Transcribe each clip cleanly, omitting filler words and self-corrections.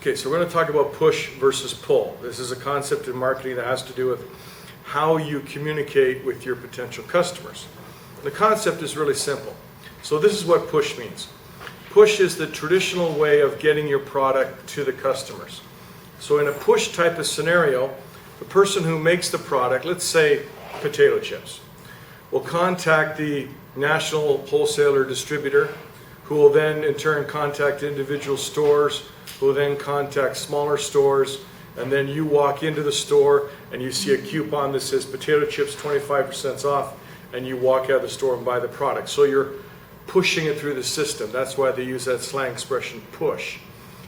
Okay, so we're going to talk about push versus pull. This is a concept in marketing that has to do with how you communicate with your potential customers. The concept is really simple. So this is what push means. Push is the traditional way of getting your product to the customers. So in a push type of scenario, the person who makes the product, let's say potato chips, will contact the national wholesaler distributor, who will then in turn contact individual stores, who will then contact smaller stores, and then you walk into the store and you see a coupon that says potato chips 25% off, and you walk out of the store and buy the product. So you're pushing it through the system. That's why they use that slang expression, push.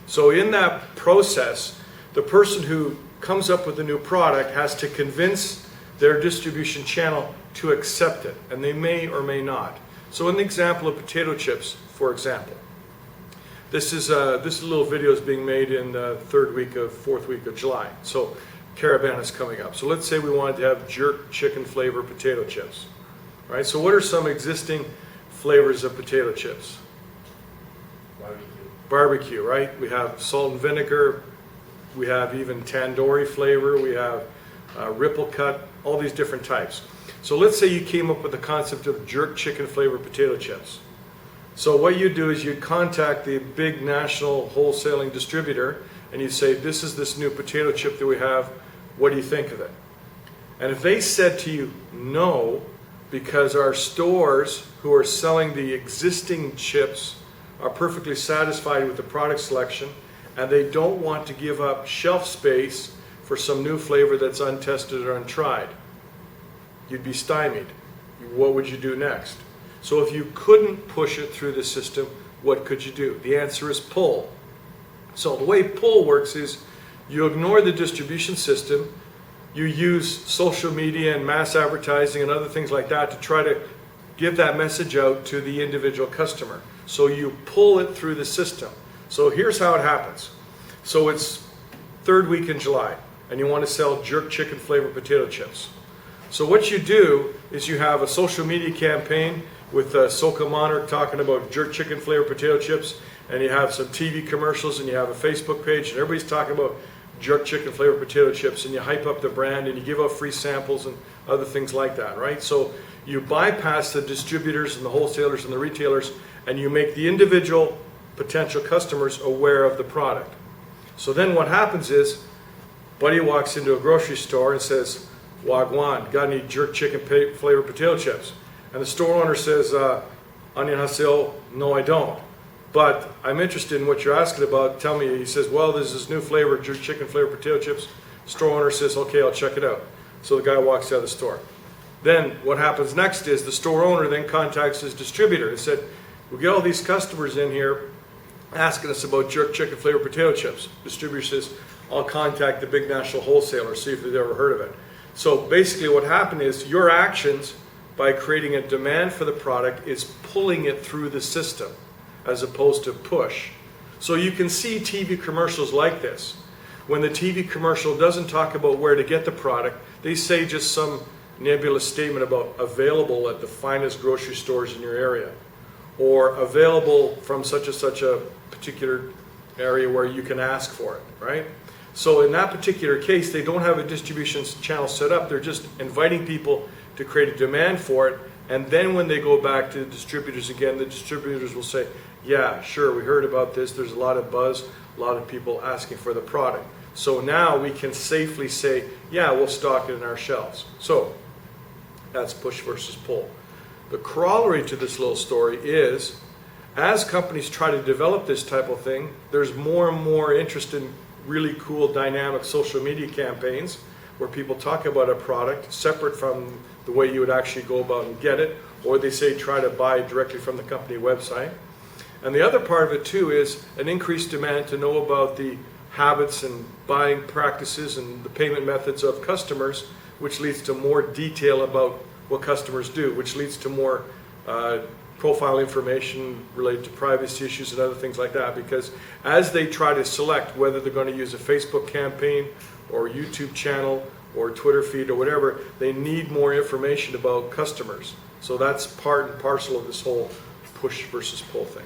So in that process, the person who comes up with a new product has to convince their distribution channel to accept it, and they may or may not. So in the example of potato chips, for example, this little video is being made in the fourth week of July. So Caravan is coming up. So let's say we wanted to have jerk chicken flavor potato chips. Right? So what are some existing flavors of potato chips? Barbecue, right? We have salt and vinegar. We have even tandoori flavor. We have ripple cut, all these different types. So let's say you came up with the concept of jerk chicken flavor potato chips. So what you do is you contact the big national wholesaling distributor and you say, this is this new potato chip that we have. What do you think of it? And if they said to you, no, because our stores who are selling the existing chips are perfectly satisfied with the product selection and they don't want to give up shelf space for some new flavor that's untested or untried, you'd be stymied. What would you do next? So if you couldn't push it through the system, what could you do? The answer is pull. So the way pull works is you ignore the distribution system, you use social media and mass advertising and other things like that to try to give that message out to the individual customer. So you pull it through the system. So here's how it happens. So it's third week in July and you want to sell jerk chicken flavored potato chips. So what you do is you have a social media campaign with Soca Monarch talking about jerk chicken flavored potato chips, and you have some TV commercials and you have a Facebook page and everybody's talking about jerk chicken flavored potato chips, and you hype up the brand and you give out free samples and other things like that, right? So you bypass the distributors and the wholesalers and the retailers and you make the individual potential customers aware of the product. So then what happens is, buddy walks into a grocery store and says, Wagwan, got any jerk chicken flavored potato chips? And the store owner says, Onion Hasil, no I don't. But I'm interested in what you're asking about, tell me. He says, well, there's this new flavor, jerk chicken flavored potato chips. Store owner says, okay, I'll check it out. So the guy walks out of the store. Then what happens next is the store owner then contacts his distributor and said, we get all these customers in here asking us about jerk chicken flavored potato chips. Distributor says, I'll contact the big national wholesaler, see if they've ever heard of it. So basically what happened is your actions by creating a demand for the product is pulling it through the system as opposed to push. So you can see TV commercials like this. When the TV commercial doesn't talk about where to get the product, they say just some nebulous statement about available at the finest grocery stores in your area, or available from such and such a particular area where you can ask for it, right? So in that particular case, they don't have a distribution channel set up. They're just inviting people to create a demand for it. And then when they go back to the distributors again, the distributors will say, yeah, sure, we heard about this. There's a lot of buzz, a lot of people asking for the product. So now we can safely say, yeah, we'll stock it in our shelves. So that's push versus pull. The corollary to this little story is, as companies try to develop this type of thing, there's more and more interest in really cool dynamic social media campaigns where people talk about a product separate from the way you would actually go about and get it, or they say try to buy directly from the company website. And the other part of it too is an increased demand to know about the habits and buying practices and the payment methods of customers, which leads to more detail about what customers do, which leads to more profile information related to privacy issues and other things like that, because as they try to select whether they're going to use a Facebook campaign or YouTube channel or Twitter feed or whatever, they need more information about customers. So that's part and parcel of this whole push versus pull thing.